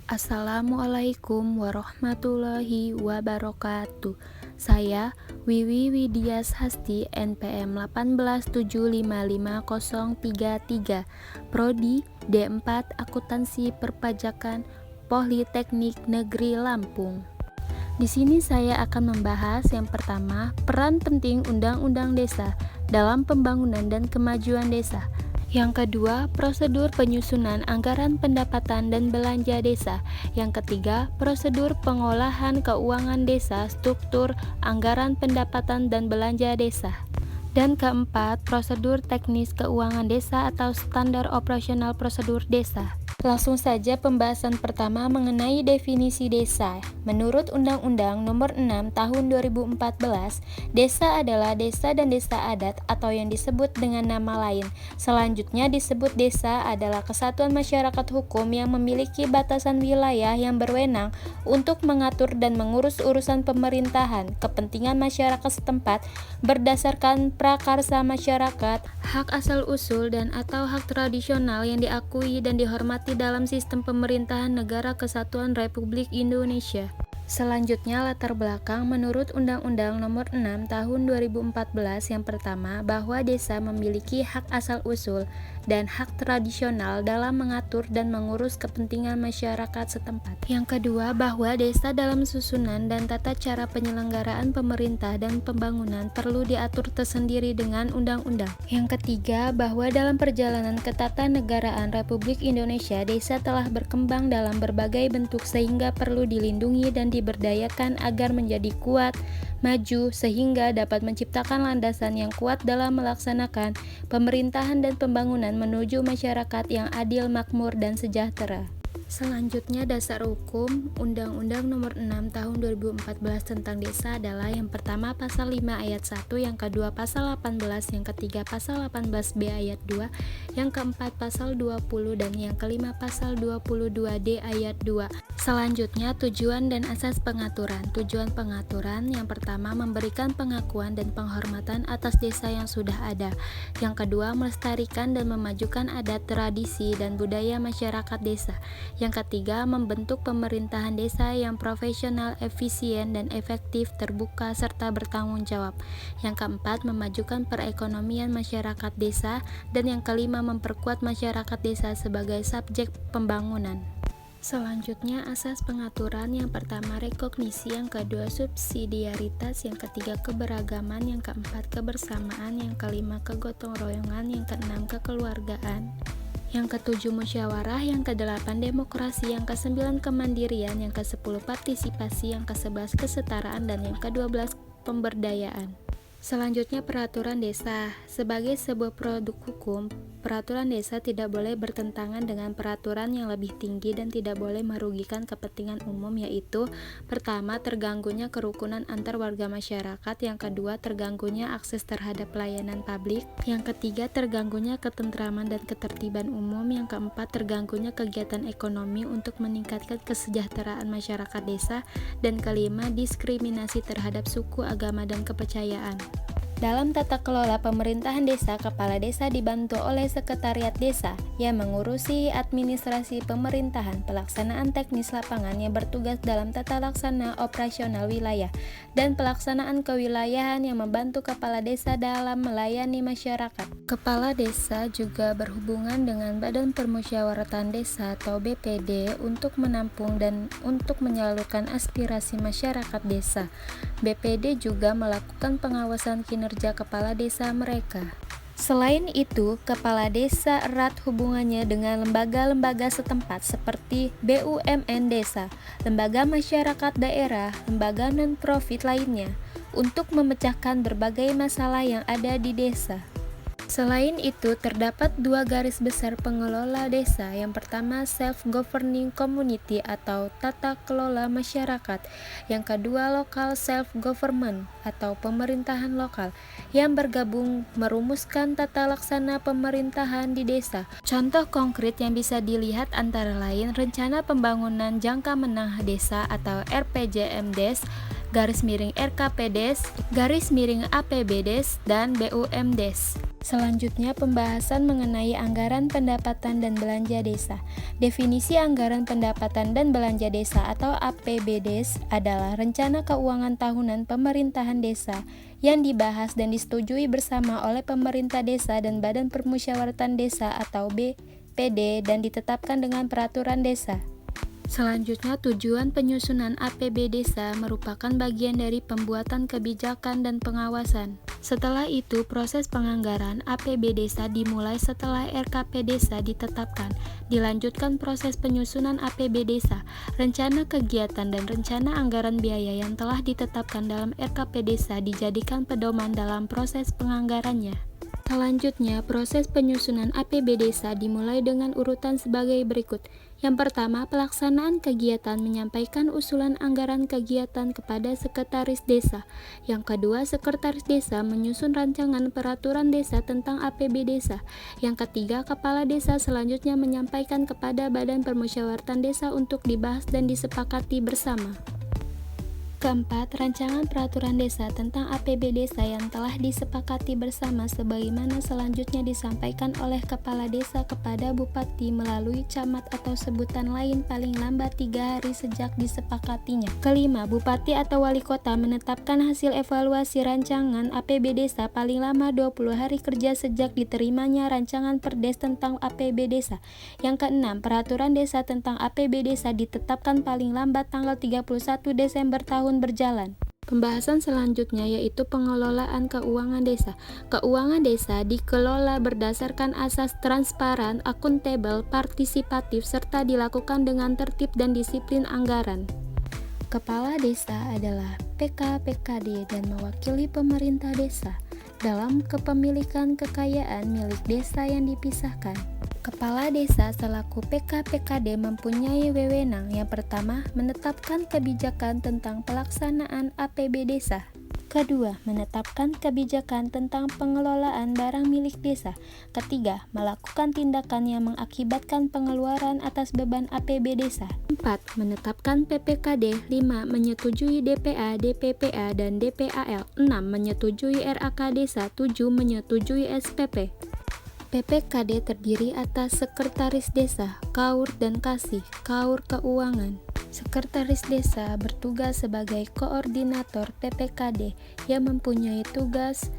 Assalamualaikum warahmatullahi wabarakatuh. Saya Wiwi Widias Hasti, NPM 187555033, Prodi D4 Akuntansi Perpajakan, Politeknik Negeri Lampung. Di sini saya akan membahas yang pertama, peran penting Undang-Undang Desa dalam pembangunan dan kemajuan desa. Yang kedua, prosedur penyusunan anggaran pendapatan dan belanja desa. Yang ketiga, prosedur pengolahan keuangan desa, struktur anggaran pendapatan dan belanja desa. Dan keempat, prosedur teknis keuangan desa atau standar operasional prosedur desa. Langsung saja pembahasan pertama mengenai definisi desa. Menurut Undang-Undang Nomor 6 Tahun 2014, desa adalah desa dan desa adat atau yang disebut dengan nama lain. Selanjutnya disebut desa adalah kesatuan masyarakat hukum yang memiliki batasan wilayah yang berwenang untuk mengatur dan mengurus urusan pemerintahan, kepentingan masyarakat setempat berdasarkan prakarsa masyarakat, hak asal-usul dan atau hak tradisional yang diakui dan dihormati dalam sistem pemerintahan Negara Kesatuan Republik Indonesia. Selanjutnya latar belakang menurut Undang-Undang Nomor 6 Tahun 2014 yang pertama bahwa desa memiliki hak asal-usul dan hak tradisional dalam mengatur dan mengurus kepentingan masyarakat setempat. Yang kedua bahwa desa dalam susunan dan tata cara penyelenggaraan pemerintah dan pembangunan perlu diatur tersendiri dengan undang-undang. Yang ketiga bahwa dalam perjalanan ketatanegaraan Republik Indonesia, desa telah berkembang dalam berbagai bentuk sehingga perlu dilindungi dan diberdayakan agar menjadi kuat, maju, sehingga dapat menciptakan landasan yang kuat dalam melaksanakan pemerintahan dan pembangunan menuju masyarakat yang adil, makmur, dan sejahtera. Selanjutnya dasar hukum Undang-Undang Nomor 6 Tahun 2014 tentang desa adalah yang pertama pasal 5 ayat 1, yang kedua pasal 18, yang ketiga pasal 18B ayat 2, yang keempat pasal 20 dan yang kelima pasal 22D ayat 2. Selanjutnya tujuan dan asas pengaturan. Tujuan pengaturan yang pertama memberikan pengakuan dan penghormatan atas desa yang sudah ada. Yang kedua melestarikan dan memajukan adat, tradisi dan budaya masyarakat desa. Yang ketiga, membentuk pemerintahan desa yang profesional, efisien, dan efektif, terbuka, serta bertanggung jawab. Yang keempat, memajukan perekonomian masyarakat desa. Dan yang kelima, memperkuat masyarakat desa sebagai subjek pembangunan. Selanjutnya, asas pengaturan. Yang pertama, rekognisi. Yang kedua, subsidiaritas. Yang ketiga, keberagaman. Yang keempat, kebersamaan. Yang kelima, kegotong royongan. Yang keenam, kekeluargaan. Yang ketujuh musyawarah, yang kedelapan demokrasi, yang kesembilan kemandirian, yang kesepuluh partisipasi, yang kesebelas kesetaraan, dan yang kedua belas pemberdayaan. Selanjutnya peraturan desa. Sebagai sebuah produk hukum, peraturan desa tidak boleh bertentangan dengan peraturan yang lebih tinggi dan tidak boleh merugikan kepentingan umum, yaitu pertama, terganggunya kerukunan antar warga masyarakat, yang kedua, terganggunya akses terhadap pelayanan publik, yang ketiga, terganggunya ketentraman dan ketertiban umum, yang keempat, terganggunya kegiatan ekonomi untuk meningkatkan kesejahteraan masyarakat desa, dan kelima, diskriminasi terhadap suku, agama, dan kepercayaan. Dalam tata kelola pemerintahan desa, kepala desa dibantu oleh sekretariat desa yang mengurusi administrasi pemerintahan, pelaksanaan teknis lapangan yang bertugas dalam tata laksana operasional wilayah, dan pelaksanaan kewilayahan yang membantu kepala desa dalam melayani masyarakat. Kepala desa juga berhubungan dengan Badan Permusyawaratan Desa atau BPD untuk menampung dan untuk menyalurkan aspirasi masyarakat desa. BPD juga melakukan pengawasan kinerja kepala desa mereka. Selain itu, kepala desa erat hubungannya dengan lembaga-lembaga setempat seperti BUMN desa, lembaga masyarakat daerah, lembaga non-profit lainnya, untuk memecahkan berbagai masalah yang ada di desa. Selain itu, terdapat dua garis besar pengelola desa. Yang pertama, self-governing community atau tata kelola masyarakat. Yang kedua, local self-government atau pemerintahan lokal yang bergabung merumuskan tata laksana pemerintahan di desa. Contoh konkret yang bisa dilihat antara lain Rencana Pembangunan Jangka Menengah Desa atau RPJMDes, garis miring RKPDes, garis miring APBDes, dan BUMDes. Selanjutnya, pembahasan mengenai anggaran pendapatan dan belanja desa. Definisi anggaran pendapatan dan belanja desa atau APBDes adalah rencana keuangan tahunan pemerintahan desa yang dibahas dan disetujui bersama oleh pemerintah desa dan Badan Permusyawaratan Desa atau BPD dan ditetapkan dengan peraturan desa. Selanjutnya, tujuan penyusunan APB desa merupakan bagian dari pembuatan kebijakan dan pengawasan. Setelah itu, proses penganggaran APB desa dimulai setelah RKP desa ditetapkan. Dilanjutkan proses penyusunan APB desa, rencana kegiatan dan rencana anggaran biaya yang telah ditetapkan dalam RKP desa dijadikan pedoman dalam proses penganggarannya. Selanjutnya, proses penyusunan APB desa dimulai dengan urutan sebagai berikut. Yang pertama, pelaksanaan kegiatan menyampaikan usulan anggaran kegiatan kepada sekretaris desa. Yang kedua, sekretaris desa menyusun rancangan peraturan desa tentang APB desa. Yang ketiga, kepala desa selanjutnya menyampaikan kepada Badan Permusyawaratan Desa untuk dibahas dan disepakati bersama. Keempat, rancangan peraturan desa tentang APB desa yang telah disepakati bersama sebagaimana selanjutnya disampaikan oleh kepala desa kepada bupati melalui camat atau sebutan lain paling lambat 3 hari sejak disepakatinya. Kelima, bupati atau wali kota menetapkan hasil evaluasi rancangan APB desa paling lama 20 hari kerja sejak diterimanya rancangan perdes tentang APB desa. Yang keenam, peraturan desa tentang APB desa ditetapkan paling lambat tanggal 31 Desember tahun berjalan. Pembahasan selanjutnya yaitu pengelolaan keuangan desa. Keuangan desa dikelola berdasarkan asas transparan, akuntabel, partisipatif, serta dilakukan dengan tertib dan disiplin anggaran. Kepala desa adalah PK-PKD dan mewakili pemerintah desa dalam kepemilikan kekayaan milik desa yang dipisahkan. Kepala desa selaku PK-PKD mempunyai wewenang yang pertama, menetapkan kebijakan tentang pelaksanaan APB desa. Kedua, menetapkan kebijakan tentang pengelolaan barang milik desa. Ketiga, melakukan tindakan yang mengakibatkan pengeluaran atas beban APB desa. 4. Menetapkan PPKD. 5. Menyetujui DPA, DPPA, dan DPAL. 6. Menyetujui RAK desa. 7. Menyetujui SPP. PPKD terdiri atas Sekretaris Desa, Kaur dan Kasih, Kaur Keuangan. Sekretaris Desa bertugas sebagai koordinator PPKD yang mempunyai tugas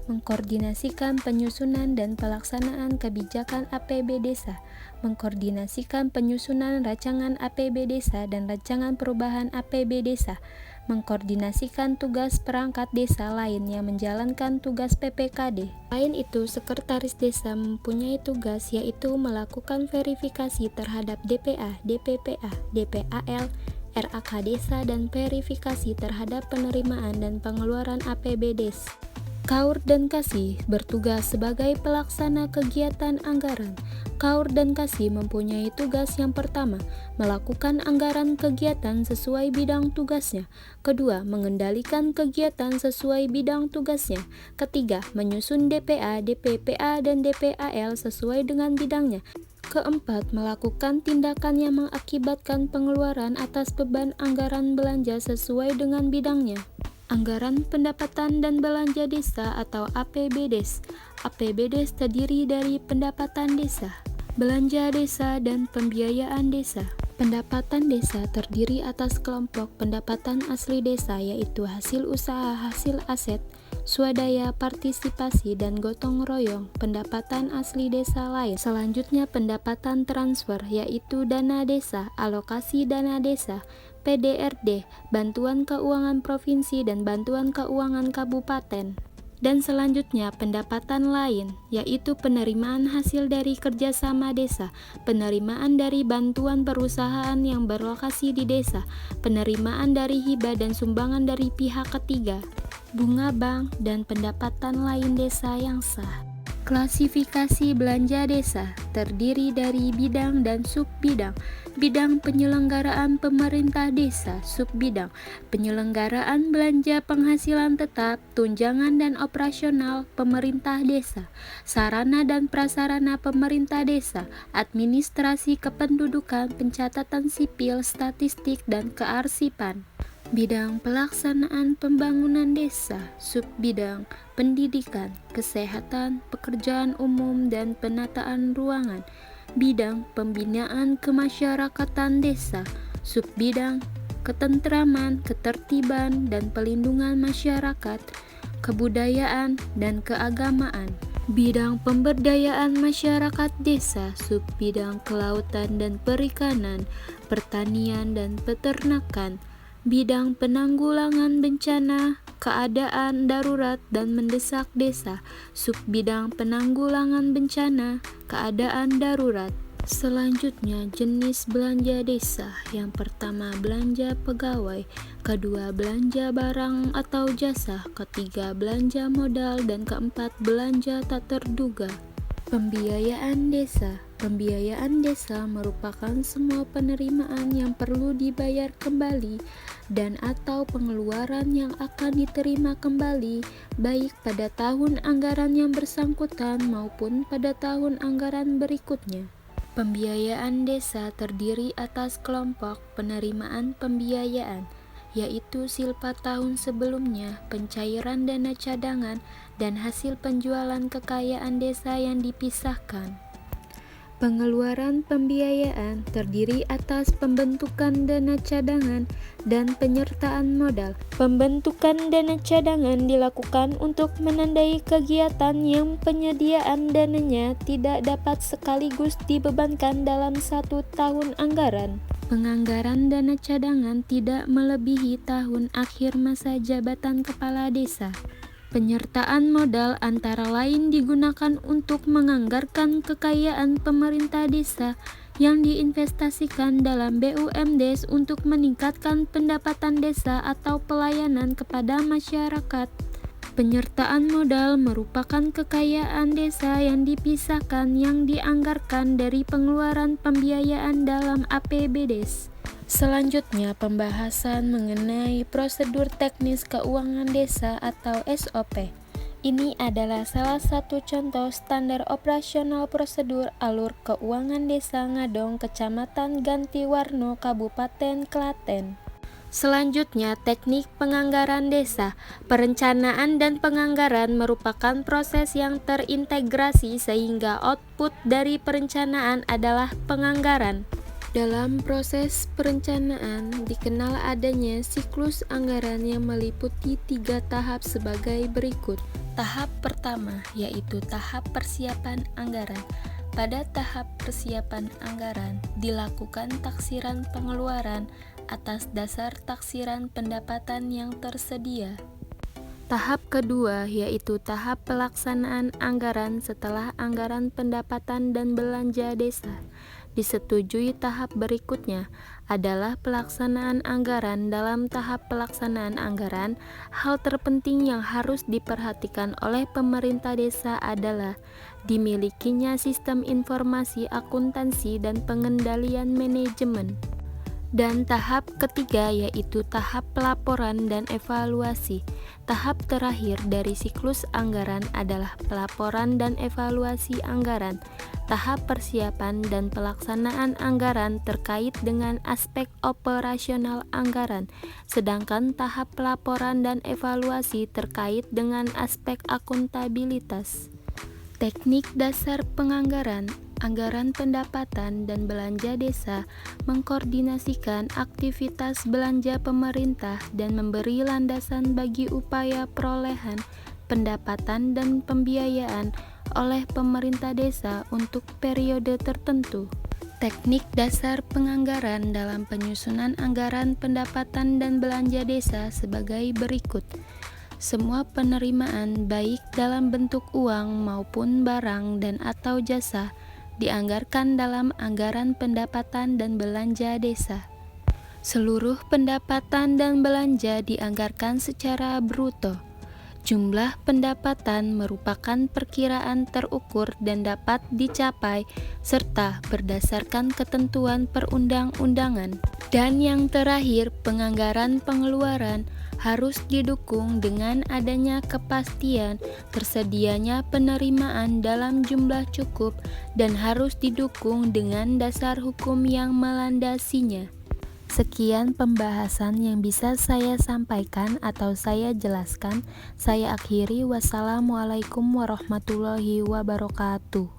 mengkoordinasikan penyusunan dan pelaksanaan kebijakan APB desa, mengkoordinasikan penyusunan rancangan APB desa dan rancangan perubahan APB desa, mengkoordinasikan tugas perangkat desa lain yang menjalankan tugas PPKD. Selain itu, sekretaris desa mempunyai tugas yaitu melakukan verifikasi terhadap DPA, DPPA, DPAL, RAK desa dan verifikasi terhadap penerimaan dan pengeluaran APB desa. Kaur dan Kasih bertugas sebagai pelaksana kegiatan anggaran. Kaur dan Kasih mempunyai tugas yang pertama, melakukan anggaran kegiatan sesuai bidang tugasnya. Kedua, mengendalikan kegiatan sesuai bidang tugasnya. Ketiga, menyusun DPA, DPPA, dan DPAL sesuai dengan bidangnya. Keempat, melakukan tindakan yang mengakibatkan pengeluaran atas beban anggaran belanja sesuai dengan bidangnya. Anggaran pendapatan dan belanja desa atau APBDes. APBDes terdiri dari pendapatan desa, belanja desa, dan pembiayaan desa. Pendapatan desa terdiri atas kelompok pendapatan asli desa yaitu hasil usaha, hasil aset, swadaya, partisipasi, dan gotong royong. Pendapatan asli desa lain. Selanjutnya pendapatan transfer yaitu dana desa, alokasi dana desa, PDRD, bantuan keuangan provinsi dan bantuan keuangan kabupaten. Dan selanjutnya pendapatan lain, yaitu penerimaan hasil dari kerjasama desa, penerimaan dari bantuan perusahaan yang berlokasi di desa, penerimaan dari hibah dan sumbangan dari pihak ketiga, bunga bank, dan pendapatan lain desa yang sah. Klasifikasi belanja desa terdiri dari bidang dan subbidang. Bidang penyelenggaraan pemerintah desa, subbidang penyelenggaraan belanja penghasilan tetap, tunjangan dan operasional pemerintah desa, sarana dan prasarana pemerintah desa, administrasi kependudukan, pencatatan sipil, statistik, dan kearsipan. Bidang pelaksanaan pembangunan desa, subbidang pendidikan, kesehatan, pekerjaan umum, dan penataan ruangan. Bidang pembinaan kemasyarakatan desa, subbidang ketentraman, ketertiban, dan pelindungan masyarakat, kebudayaan, dan keagamaan. Bidang pemberdayaan masyarakat desa, subbidang kelautan dan perikanan, pertanian dan peternakan. Bidang penanggulangan bencana, keadaan darurat dan mendesak desa, subbidang penanggulangan bencana, keadaan darurat. Selanjutnya, jenis belanja desa. Yang pertama, belanja pegawai, kedua, belanja barang atau jasa, ketiga, belanja modal, dan keempat, belanja tak terduga. Pembiayaan desa. Pembiayaan desa merupakan semua penerimaan yang perlu dibayar kembali dan atau pengeluaran yang akan diterima kembali baik pada tahun anggaran yang bersangkutan maupun pada tahun anggaran berikutnya. Pembiayaan desa terdiri atas kelompok penerimaan pembiayaan, yaitu silpa tahun sebelumnya, pencairan dana cadangan, dan hasil penjualan kekayaan desa yang dipisahkan. Pengeluaran pembiayaan terdiri atas pembentukan dana cadangan dan penyertaan modal. Pembentukan dana cadangan dilakukan untuk menandai kegiatan yang penyediaan dananya tidak dapat sekaligus dibebankan dalam satu tahun anggaran. Penganggaran dana cadangan tidak melebihi tahun akhir masa jabatan kepala desa. Penyertaan modal antara lain digunakan untuk menganggarkan kekayaan pemerintah desa yang diinvestasikan dalam BUMDes untuk meningkatkan pendapatan desa atau pelayanan kepada masyarakat. Penyertaan modal merupakan kekayaan desa yang dipisahkan yang dianggarkan dari pengeluaran pembiayaan dalam APBDes. Selanjutnya, pembahasan mengenai prosedur teknis keuangan desa atau SOP. Ini adalah salah satu contoh standar operasional prosedur alur keuangan desa Ngadong, Kecamatan Gantiwarno, Kabupaten Klaten. Selanjutnya, teknik penganggaran desa. Perencanaan dan penganggaran merupakan proses yang terintegrasi sehingga output dari perencanaan adalah penganggaran. Dalam proses perencanaan, dikenal adanya siklus anggaran yang meliputi 3 tahap sebagai berikut. Tahap pertama, yaitu tahap persiapan anggaran. Pada tahap persiapan anggaran, dilakukan taksiran pengeluaran atas dasar taksiran pendapatan yang tersedia. Tahap kedua, yaitu tahap pelaksanaan anggaran setelah anggaran pendapatan dan belanja desa. Disetujui tahap berikutnya adalah pelaksanaan anggaran. Dalam tahap pelaksanaan anggaran, hal terpenting yang harus diperhatikan oleh pemerintah desa adalah dimilikinya sistem informasi akuntansi dan pengendalian manajemen. Dan tahap ketiga yaitu tahap pelaporan dan evaluasi. Tahap terakhir dari siklus anggaran adalah pelaporan dan evaluasi anggaran. Tahap persiapan dan pelaksanaan anggaran terkait dengan aspek operasional anggaran, sedangkan tahap pelaporan dan evaluasi terkait dengan aspek akuntabilitas. Teknik dasar penganggaran. Anggaran pendapatan dan belanja desa mengkoordinasikan aktivitas belanja pemerintah dan memberi landasan bagi upaya perolehan pendapatan dan pembiayaan oleh pemerintah desa untuk periode tertentu. Teknik dasar penganggaran dalam penyusunan anggaran pendapatan dan belanja desa sebagai berikut. Semua penerimaan baik dalam bentuk uang maupun barang dan atau jasa dianggarkan dalam anggaran pendapatan dan belanja desa. Seluruh pendapatan dan belanja dianggarkan secara bruto. Jumlah pendapatan merupakan perkiraan terukur dan dapat dicapai serta berdasarkan ketentuan perundang-undangan. Dan yang terakhir, penganggaran pengeluaran harus didukung dengan adanya kepastian tersedianya penerimaan dalam jumlah cukup dan harus didukung dengan dasar hukum yang melandasinya. Sekian pembahasan yang bisa saya sampaikan atau saya jelaskan. Saya akhiri. Wassalamualaikum warahmatullahi wabarakatuh.